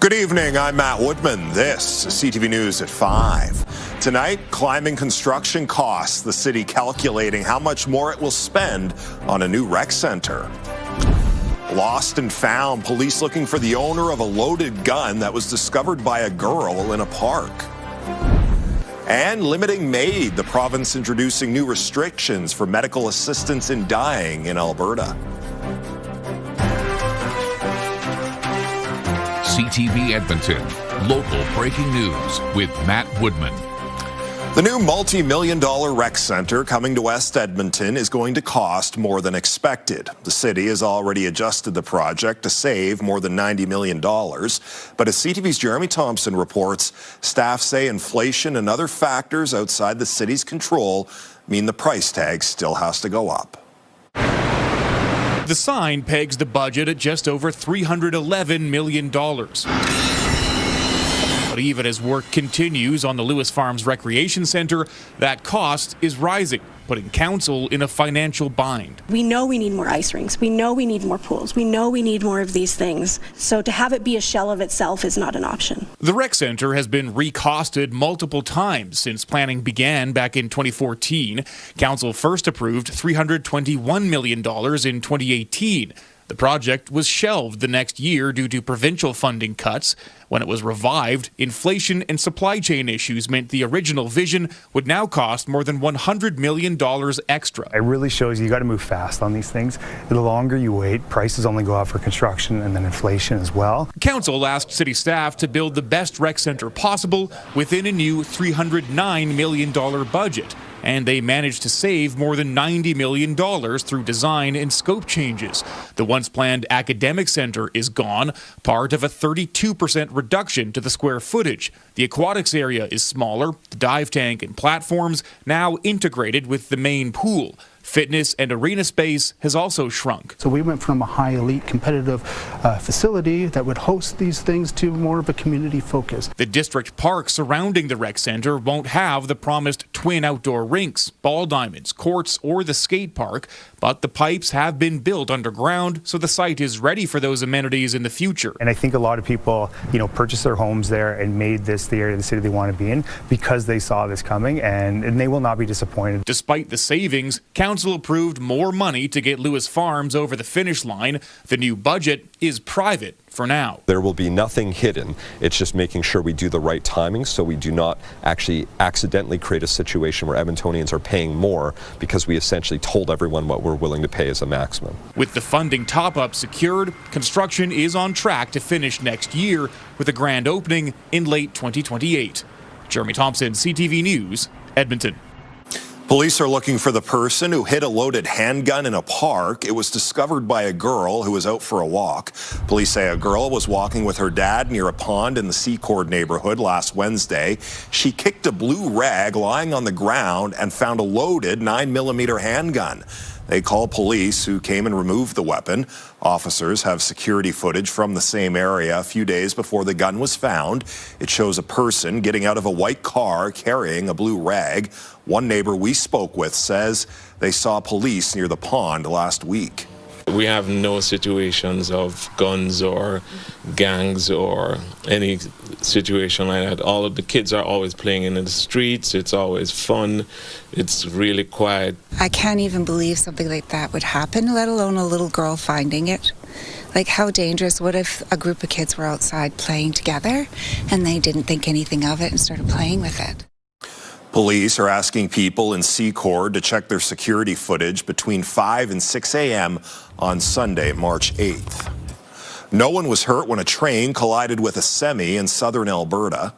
Good evening, I'm Matt Woodman. This is CTV News at 5. Tonight, climbing construction costs, the city calculating how much more it will spend on a new rec center. Lost and found, police looking for the owner of a loaded gun that was discovered by a girl in a park. And limiting MAID, the province introducing new restrictions for medical assistance in dying in Alberta. CTV Edmonton, local breaking news with Matt Woodman. The new multi-million-dollar rec center coming to West Edmonton is going to cost more than expected. The city has already adjusted the project to save more than $90 million. But as CTV's Jeremy Thompson reports, staff say inflation and other factors outside the city's control mean the price tag still has to go up. The sign pegs the budget at just over $311 million. But even as work continues on the Lewis Farms Recreation Centre, that cost is rising, putting council in a financial bind. We know we need more ice rinks. We know we need more pools. We know we need more of these things. So to have it be a shell of itself is not an option. The rec centre has been recosted multiple times since planning began back in 2014. Council first approved $321 million in 2018. The project was shelved the next year due to provincial funding cuts. When it was revived, inflation and supply chain issues meant the original vision would now cost more than $100 million extra. It really shows you got to move fast on these things. The longer you wait, prices only go up for construction and then inflation as well. Council asked city staff to build the best rec centre possible within a new $309 million budget. And they managed to save more than $90 million through design and scope changes. The once planned academic centre is gone, part of a 32% reduction to the square footage. The aquatics area is smaller, the dive tank and platforms now integrated with the main pool. Fitness and arena space has also shrunk. So we went from a high elite competitive facility that would host these things to more of a community focus. The district park surrounding the rec centre won't have the promised twin outdoor rinks, ball diamonds, courts, or the skate park, but the pipes have been built underground, so the site is ready for those amenities in the future. And I think a lot of people, purchased their homes there and made this the area of the city they want to be in because they saw this coming, and they will not be disappointed. Despite the savings, Council approved more money to get Lewis Farms over the finish line. The new budget is private for now. There will be nothing hidden. It's just making sure we do the right timing so we do not actually accidentally create a situation where Edmontonians are paying more because we essentially told everyone what we're willing to pay as a maximum. With the funding top-up secured, construction is on track to finish next year with a grand opening in late 2028. Jeremy Thompson, CTV News, Edmonton. Police are looking for the person who hid a loaded handgun in a park. It was discovered by a girl who was out for a walk. Police say a girl was walking with her dad near a pond in the Secord neighborhood last Wednesday. She kicked a blue rag lying on the ground and found a loaded 9mm handgun. They called police, who came and removed the weapon. Officers have security footage from the same area a few days before the gun was found. It shows a person getting out of a white car carrying a blue rag. One neighbor we spoke with says they saw police near the pond last week. We have no situations of guns or gangs or any situation like that. All of the kids are always playing in the streets. It's always fun. It's really quiet. I can't even believe something like that would happen, let alone a little girl finding it. Like, how dangerous. What if a group of kids were outside playing together and they didn't think anything of it and started playing with it? Police are asking people in Secord to check their security footage between 5 and 6 a.m. on Sunday, March 8th. No one was hurt when a train collided with a semi in southern Alberta.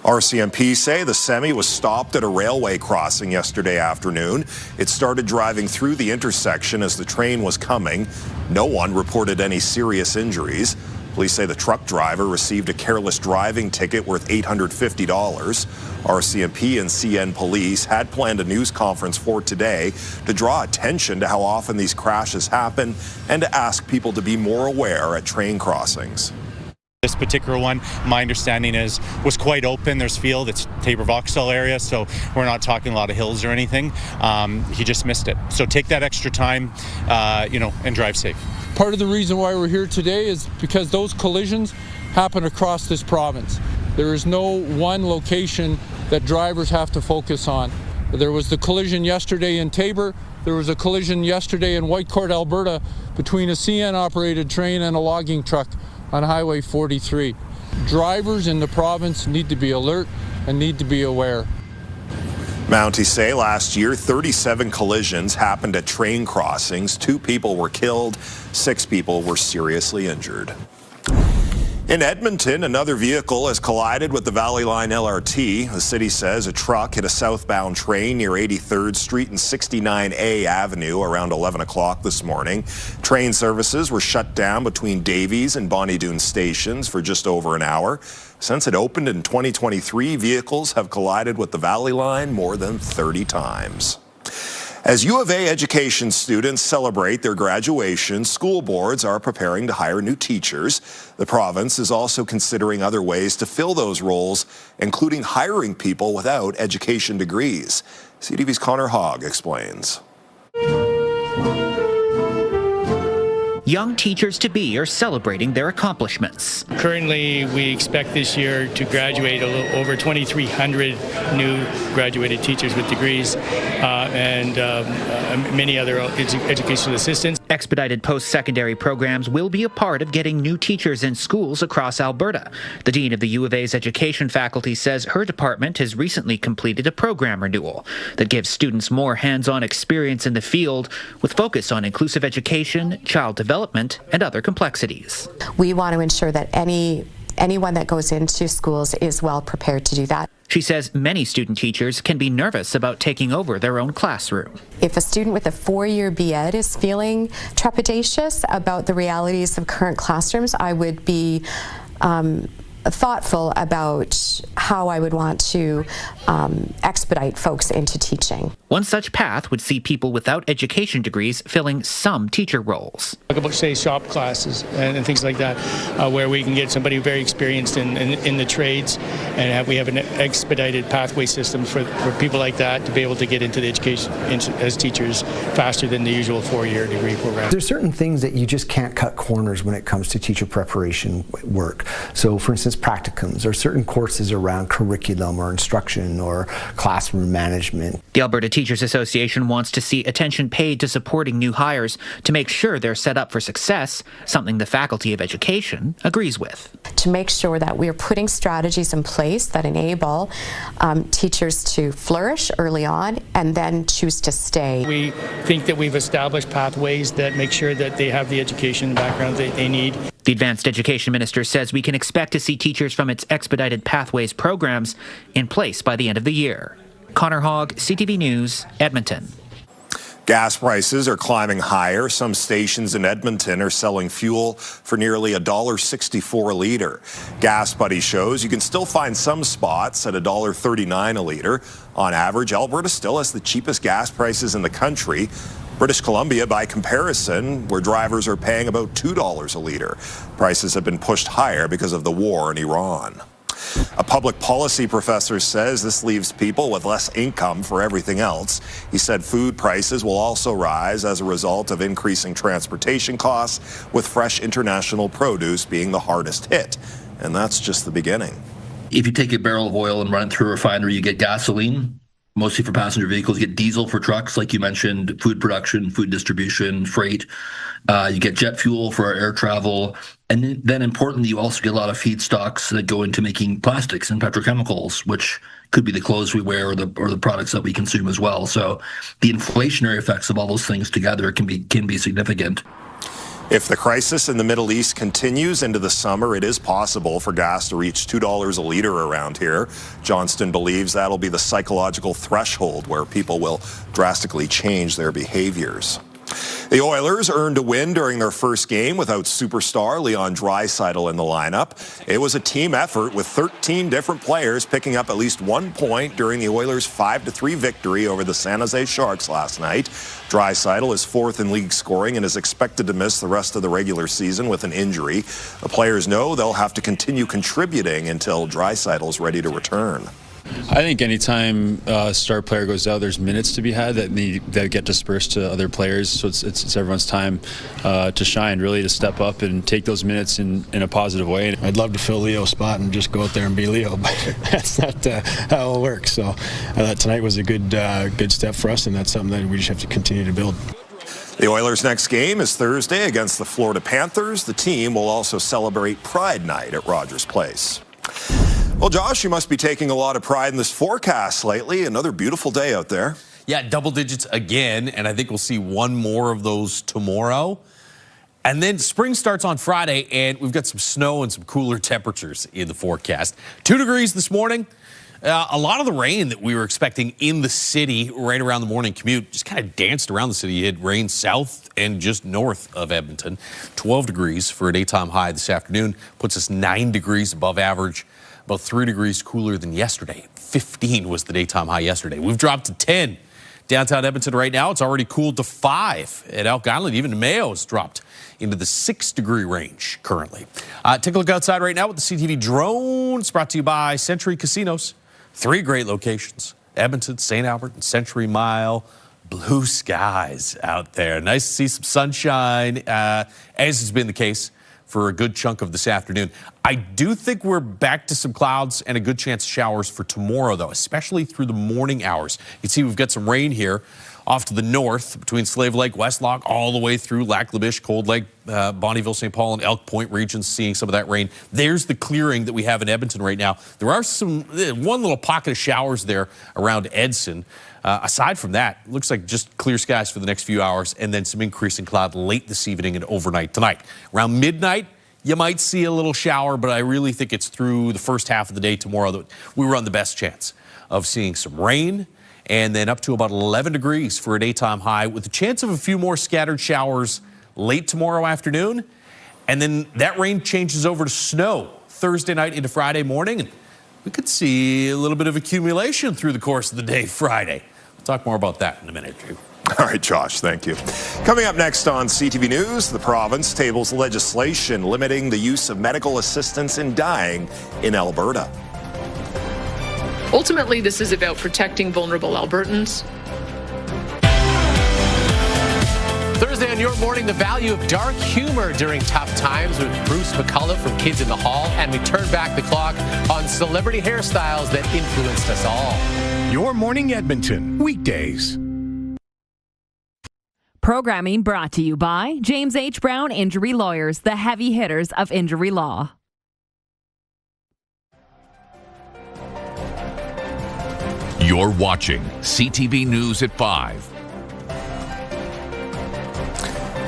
RCMP say the semi was stopped at a railway crossing yesterday afternoon. It started driving through the intersection as the train was coming. No one reported any serious injuries. Police say the truck driver received a careless driving ticket worth $850. RCMP and CN Police had planned a news conference for today to draw attention to how often these crashes happen and to ask people to be more aware at train crossings. This particular one, my understanding is, was quite open. There's field, it's Tabor-Vauxhall area, so we're not talking a lot of hills or anything. He just missed it. So take that extra time, and drive safe. Part of the reason why we're here today is because those collisions happen across this province. There is no one location that drivers have to focus on. There was the collision yesterday in Tabor. There was a collision yesterday in Whitecourt, Alberta, between a CN-operated train and a logging truck on Highway 43. Drivers in the province need to be alert and need to be aware. Mounties say last year 37 collisions happened at train crossings. 2 people were killed, 6 people were seriously injured. In Edmonton, another vehicle has collided with the Valley Line LRT. The city says a truck hit a southbound train near 83rd Street and 69A Avenue around 11 o'clock this morning. Train services were shut down between Davies and Bonnie Doon stations for just over an hour. Since it opened in 2023, vehicles have collided with the Valley Line more than 30 times. As U of A education students celebrate their graduation, school boards are preparing to hire new teachers. The province is also considering other ways to fill those roles, including hiring people without education degrees. CTV's Connor Hogg explains. Young teachers-to-be are celebrating their accomplishments. Currently, we expect this year to graduate a little over 2,300 new graduated teachers with degrees and many other educational assistants. Expedited post-secondary programs will be a part of getting new teachers in schools across Alberta. The Dean of the U of A's Education faculty says her department has recently completed a program renewal that gives students more hands-on experience in the field with focus on inclusive education, child development, and other complexities. We want to ensure that anyone that goes into schools is well prepared to do that. She says many student teachers can be nervous about taking over their own classroom. If a student with a 4-year B.Ed is feeling trepidatious about the realities of current classrooms, I would be thoughtful about how I would want to expedite folks into teaching. One such path would see people without education degrees filling some teacher roles. Talk about, say, shop classes and things like that, where we can get somebody very experienced in the trades, and we have an expedited pathway system for people like that to be able to get into the education as teachers faster than the usual 4-year degree program. There's certain things that you just can't cut corners when it comes to teacher preparation work. So, for instance, practicums or certain courses around curriculum or instruction or classroom management. The Alberta Teachers Association wants to see attention paid to supporting new hires to make sure they're set up for success, something the Faculty of Education agrees with. To make sure that we're putting strategies in place that enable teachers to flourish early on and then choose to stay. We think that we've established pathways that make sure that they have the education background that they need. The Advanced Education Minister says we can expect to see teachers from its Expedited Pathways programs in place by the end of the year. Connor Hogg, CTV News, Edmonton. Gas prices are climbing higher. Some stations in Edmonton are selling fuel for nearly $1.64 a litre. Gas Buddy shows you can still find some spots at $1.39 a litre. On average, Alberta still has the cheapest gas prices in the country. British Columbia, by comparison, where drivers are paying about $2 a litre. Prices have been pushed higher because of the war in Iran. A public policy professor says this leaves people with less income for everything else. He said food prices will also rise as a result of increasing transportation costs, with fresh international produce being the hardest hit. And that's just the beginning. If you take a barrel of oil and run it through a refinery, you get gasoline. Mostly for passenger vehicles, you get diesel for trucks, like you mentioned, food production, food distribution, freight. You get jet fuel for air travel. And then importantly, you also get a lot of feedstocks that go into making plastics and petrochemicals, which could be the clothes we wear or the products that we consume as well. So the inflationary effects of all those things together can be significant. If the crisis in the Middle East continues into the summer, it is possible for gas to reach $2 a litre around here. Johnston believes that'll be the psychological threshold where people will drastically change their behaviours. The Oilers earned a win during their first game without superstar Leon Draisaitl in the lineup. It was a team effort with 13 different players picking up at least 1 point during the Oilers' 5-3 victory over the San Jose Sharks last night. Draisaitl is fourth in league scoring and is expected to miss the rest of the regular season with an injury. The players know they'll have to continue contributing until Draisaitl is ready to return. I think anytime a star player goes out, there's minutes to be had that get dispersed to other players. So it's everyone's time to shine, really, to step up and take those minutes in a positive way. I'd love to fill Leo's spot and just go out there and be Leo, but that's not how it works. So tonight was a good step for us, and that's something that we just have to continue to build. The Oilers' next game is Thursday against the Florida Panthers. The team will also celebrate Pride Night at Rogers Place. Well, Josh, you must be taking a lot of pride in this forecast lately. Another beautiful day out there. Yeah, double digits again, and I think we'll see one more of those tomorrow. And then spring starts on Friday, and we've got some snow and some cooler temperatures in the forecast. 2 degrees this morning. A lot of the rain that we were expecting in the city right around the morning commute just kind of danced around the city. You had rain south and just north of Edmonton. 12 degrees for a daytime high this afternoon. Puts us 9 degrees above average. About 3 degrees cooler than yesterday. 15 was the daytime high yesterday. We've dropped to 10 downtown Edmonton right now. It's already cooled to 5 at Elk Island. Even Mayo has dropped into the 6-degree range currently. Take a look outside right now with the CTV drone. It's brought to you by Century Casinos. 3 great locations: Edmonton, St. Albert, and Century Mile. Blue skies out there. Nice to see some sunshine, as has been the case for a good chunk of this afternoon. I do think we're back to some clouds and a good chance of showers for tomorrow, though, especially through the morning hours. You can see we've got some rain here off to the north between Slave Lake, Westlock, all the way through Lac-La-Biche, Cold Lake, Bonnyville, St. Paul, and Elk Point regions, seeing some of that rain. There's the clearing that we have in Edmonton right now. There are one little pocket of showers there around Edson. Aside from that, it looks like just clear skies for the next few hours, and then some increasing cloud late this evening and overnight tonight. Around midnight, you might see a little shower, but I really think it's through the first half of the day tomorrow that we run the best chance of seeing some rain, and then up to about 11 degrees for a daytime high, with a chance of a few more scattered showers late tomorrow afternoon. And then that rain changes over to snow Thursday night into Friday morning. And we could see a little bit of accumulation through the course of the day Friday. We'll talk more about that in a minute or two. All right, Josh, thank you. Coming up next on CTV News, the province tables legislation limiting the use of medical assistance in dying in Alberta. Ultimately, this is about protecting vulnerable Albertans. Thursday on Your Morning, the value of dark humor during tough times with Bruce McCullough from Kids in the Hall. And we turn back the clock on celebrity hairstyles that influenced us all. Your Morning Edmonton, weekdays. Programming brought to you by James H. Brown Injury Lawyers, the heavy hitters of injury law. You're watching CTV News at 5.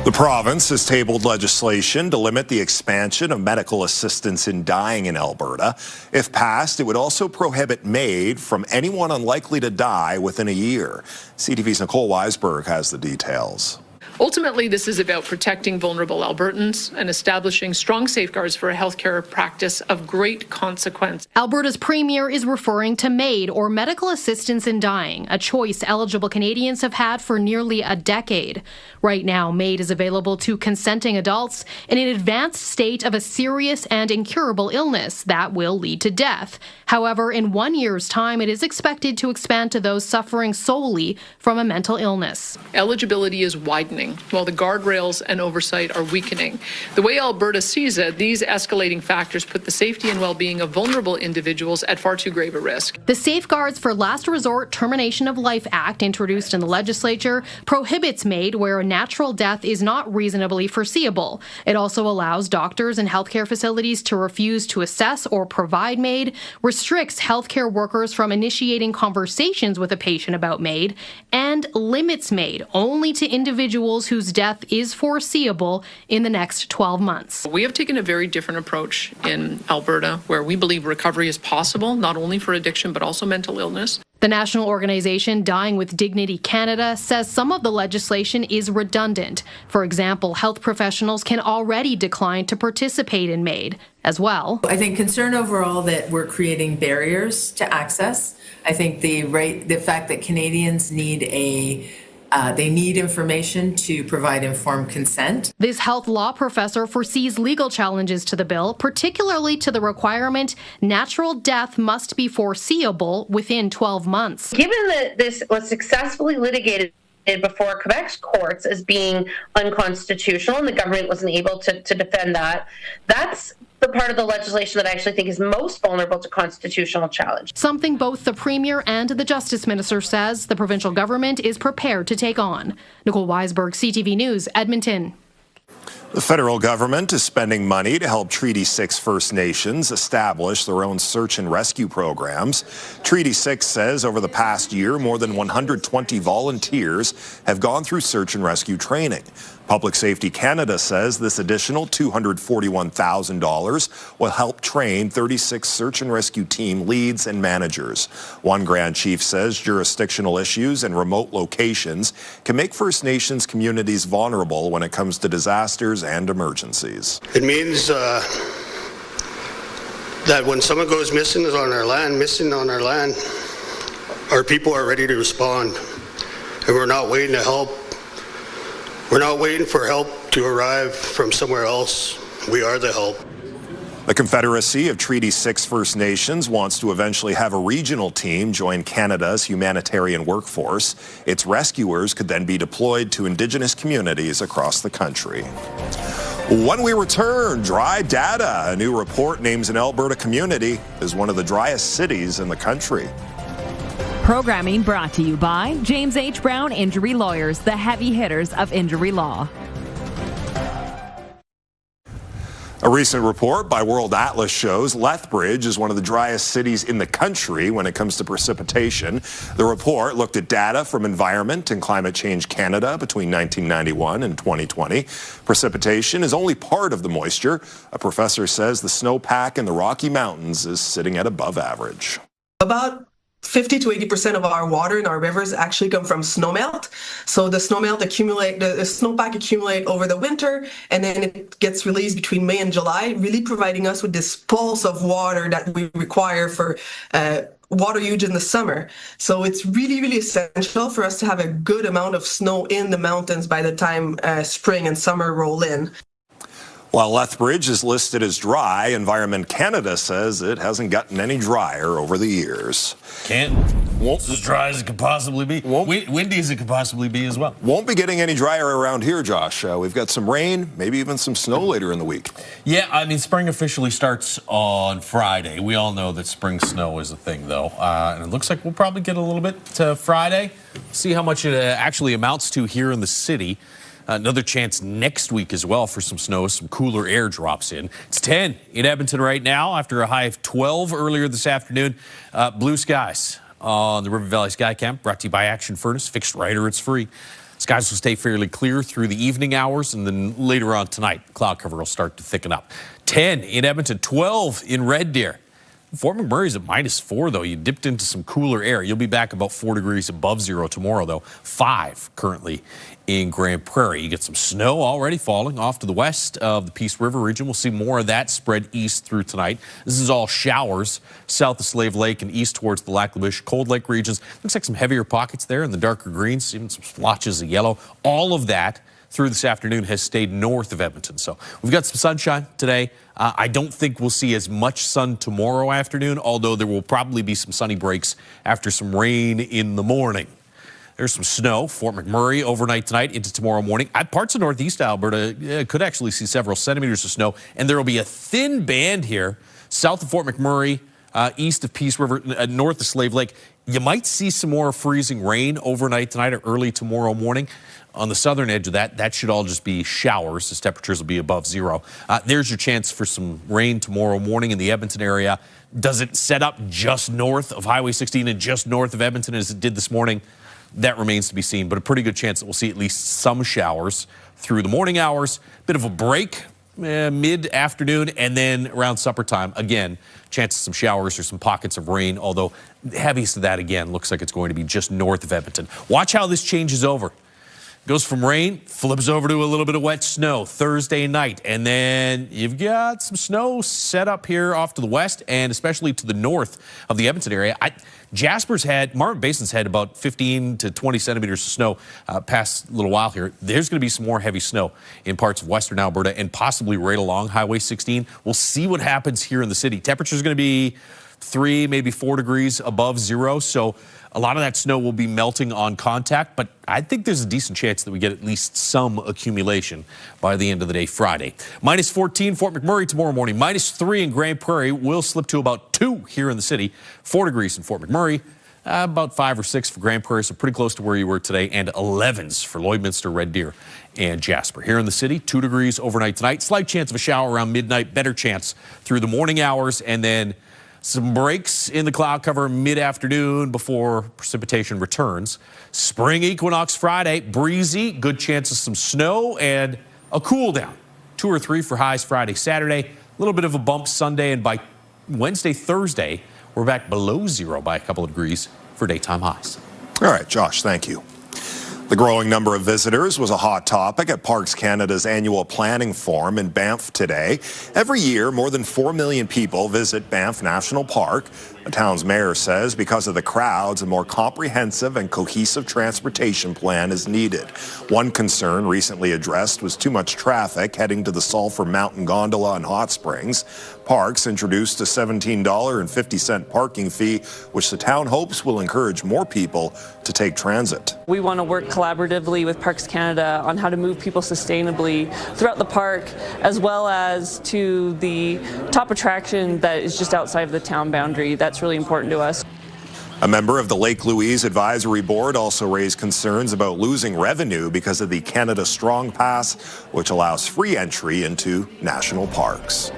The province has tabled legislation to limit the expansion of medical assistance in dying in Alberta. If passed, it would also prohibit MAID from anyone unlikely to die within a year. CTV's Nicole Weisberg has the details. Ultimately, this is about protecting vulnerable Albertans and establishing strong safeguards for a healthcare practice of great consequence. Alberta's premier is referring to MAID, or Medical Assistance in Dying, a choice eligible Canadians have had for nearly a decade. Right now, MAID is available to consenting adults in an advanced state of a serious and incurable illness that will lead to death. However, in 1 year's time, it is expected to expand to those suffering solely from a mental illness. Eligibility is widening, while the guardrails and oversight are weakening. The way Alberta sees it, these escalating factors put the safety and well-being of vulnerable individuals at far too grave a risk. The Safeguards for Last Resort Termination of Life Act, introduced in the legislature, prohibits MAID where a natural death is not reasonably foreseeable. It also allows doctors and healthcare facilities to refuse to assess or provide MAID, restricts healthcare workers from initiating conversations with a patient about MAID, and limits MAID only to individuals whose death is foreseeable in the next 12 months. We have taken a very different approach in Alberta, where we believe recovery is possible, not only for addiction, but also mental illness. The national organization Dying with Dignity Canada says some of the legislation is redundant. For example, health professionals can already decline to participate in MAID as well. I think concern overall that we're creating barriers to access. I think the fact that Canadians need they need information to provide informed consent. This health law professor foresees legal challenges to the bill, particularly to the requirement natural death must be foreseeable within 12 months. Given that this was successfully litigated before Quebec's courts as being unconstitutional and the government wasn't able to defend that, that's the part of the legislation that I actually think is most vulnerable to constitutional challenge. Something both the Premier and the Justice Minister says the provincial government is prepared to take on. Nicole Weisberg, CTV News, Edmonton. The federal government is spending money to help Treaty 6 First Nations establish their own search and rescue programs. Treaty 6 says over the past year, more than 120 volunteers have gone through search and rescue training. Public Safety Canada says this additional $241,000 will help train 36 search and rescue team leads and managers. One Grand Chief says jurisdictional issues and remote locations can make First Nations communities vulnerable when it comes to disasters and emergencies. It means that when someone goes missing on our land, our people are ready to respond, and we're not waiting to help. We're not waiting for help to arrive from somewhere else. We are the help. The Confederacy of Treaty 6 First Nations wants to eventually have a regional team join Canada's humanitarian workforce. Its rescuers could then be deployed to Indigenous communities across the country. When we return, dry data. A new report names an Alberta community as one of the driest cities in the country. Programming brought to you by James H. Brown Injury Lawyers, the heavy hitters of injury law. A recent report by World Atlas shows Lethbridge is one of the driest cities in the country when it comes to precipitation. The report looked at data from Environment and Climate Change Canada between 1991 and 2020. Precipitation is only part of the moisture. A professor says the snowpack in the Rocky Mountains is sitting at above average. About 50 to 80% of our water in our rivers actually come from snowmelt. So the snowmelt the snowpack accumulate over the winter, and then it gets released between May and July, really providing us with this pulse of water that we require for water use in the summer. So it's really, really essential for us to have a good amount of snow in the mountains by the time spring and summer roll in. While Lethbridge is listed as dry, Environment Canada says it hasn't gotten any drier over the years. Won't as dry as it could possibly be. Windy as it could possibly be as well. Won't be getting any drier around here, Josh. We've got some rain, maybe even some snow later in the week. Yeah, I mean, spring officially starts on Friday. We all know that spring snow is a thing, though. And it looks like we'll probably get a little bit Friday. See how much it actually amounts to here in the city. Another chance next week as well for some snow. Some cooler air drops in. It's 10 in Edmonton right now after a high of 12 earlier this afternoon. Blue skies on the River Valley Sky Cam, brought to you by Action Furnace. Fixed right or it's free. Skies will stay fairly clear through the evening hours, and then later on tonight, cloud cover will start to thicken up. 10 in Edmonton, 12 in Red Deer. Fort McMurray's at -4, though. You dipped into some cooler air. You'll be back about 4 degrees above zero tomorrow, though. 5 currently in Grand Prairie. You get some snow already falling off to the west of the Peace River region. We'll see more of that spread east through tonight. This is all showers south of Slave Lake and east towards the Lac La Biche, Cold Lake regions. Looks like some heavier pockets there in the darker greens, even some splotches of yellow. All of that through this afternoon has stayed north of Edmonton. So we've got some sunshine today. I don't think we'll see as much sun tomorrow afternoon, although there will probably be some sunny breaks after some rain in the morning. There's some snow, Fort McMurray overnight tonight into tomorrow morning. Parts of northeast Alberta could actually see several centimeters of snow, and there will be a thin band here south of Fort McMurray, east of Peace River, north of Slave Lake. You might see some more freezing rain overnight tonight or early tomorrow morning. On the southern edge of that should all just be showers as temperatures will be above zero. There's your chance for some rain tomorrow morning in the Edmonton area. Does it set up just north of Highway 16 and just north of Edmonton as it did this morning? That remains to be seen, but a pretty good chance that we'll see at least some showers through the morning hours. Bit of a break mid-afternoon, and then around supper time, again, chance of some showers or some pockets of rain, although heaviest of that, again, looks like it's going to be just north of Edmonton. Watch how this changes over. Goes from rain, flips over to a little bit of wet snow Thursday night. And then you've got some snow set up here off to the west and especially to the north of the Edmonton area. Martin Basin's had about 15 to 20 centimeters of snow past a little while here. There's going to be some more heavy snow in parts of western Alberta and possibly right along Highway 16. We'll see what happens here in the city. Temperature's going to be 3, maybe 4 degrees above zero. So a lot of that snow will be melting on contact, but I think there's a decent chance that we get at least some accumulation by the end of the day Friday. Minus 14 Fort McMurray tomorrow morning. Minus 3 in Grand Prairie. Will slip to about 2 here in the city. 4 degrees in Fort McMurray. About 5 or 6 for Grand Prairie, so pretty close to where you were today. And 11s for Lloydminster, Red Deer, and Jasper. Here in the city, 2 degrees overnight tonight. Slight chance of a shower around midnight. Better chance through the morning hours. And then some breaks in the cloud cover mid-afternoon before precipitation returns. Spring equinox Friday, breezy, good chance of some snow and a cool down. 2 or 3 for highs Friday, Saturday. A little bit of a bump Sunday, and by Wednesday, Thursday, we're back below zero by a couple of degrees for daytime highs. All right, Josh, thank you. The growing number of visitors was a hot topic at Parks Canada's annual planning forum in Banff today. Every year, more than 4 million people visit Banff National Park. The town's mayor says because of the crowds, a more comprehensive and cohesive transportation plan is needed. One concern recently addressed was too much traffic heading to the Sulphur Mountain Gondola and Hot Springs. Parks introduced a $17.50 parking fee, which the town hopes will encourage more people to take transit. We want to work collaboratively with Parks Canada on how to move people sustainably throughout the park, as well as to the top attraction that is just outside of the town boundary. That's really important to us. A member of the Lake Louise Advisory Board also raised concerns about losing revenue because of the Canada Strong Pass, which allows free entry into national parks.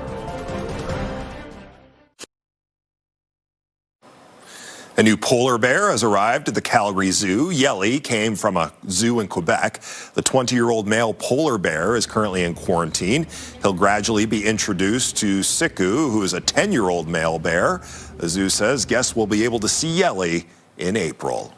A new polar bear has arrived at the Calgary Zoo. Yelly came from a zoo in Quebec. The 20-year-old male polar bear is currently in quarantine. He'll gradually be introduced to Siku, who is a 10-year-old male bear. The zoo says guests will be able to see Yelly in April.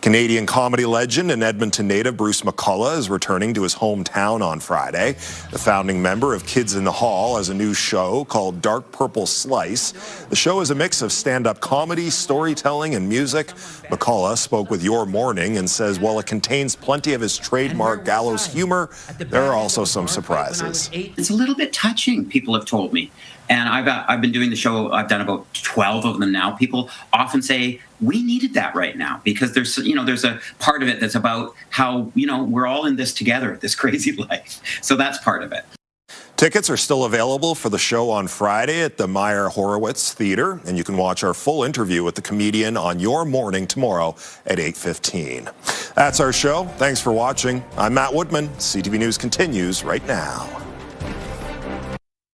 Canadian comedy legend and Edmonton native Bruce McCullough is returning to his hometown on Friday. The founding member of Kids in the Hall has a new show called Dark Purple Slice. The show is a mix of stand-up comedy, storytelling, and music. McCullough spoke with Your Morning and says while it contains plenty of his trademark gallows humor, there are also some surprises. It's a little bit touching, people have told me. And I've been doing the show, I've done about 12 of them now. People often say, we needed that right now, because there's a part of it that's about how, we're all in this together, this crazy life. So that's part of it. Tickets are still available for the show on Friday at the Meyer Horowitz Theatre, and you can watch our full interview with the comedian on Your Morning tomorrow at 8:15. That's our show. Thanks for watching. I'm Matt Woodman. CTV News continues right now.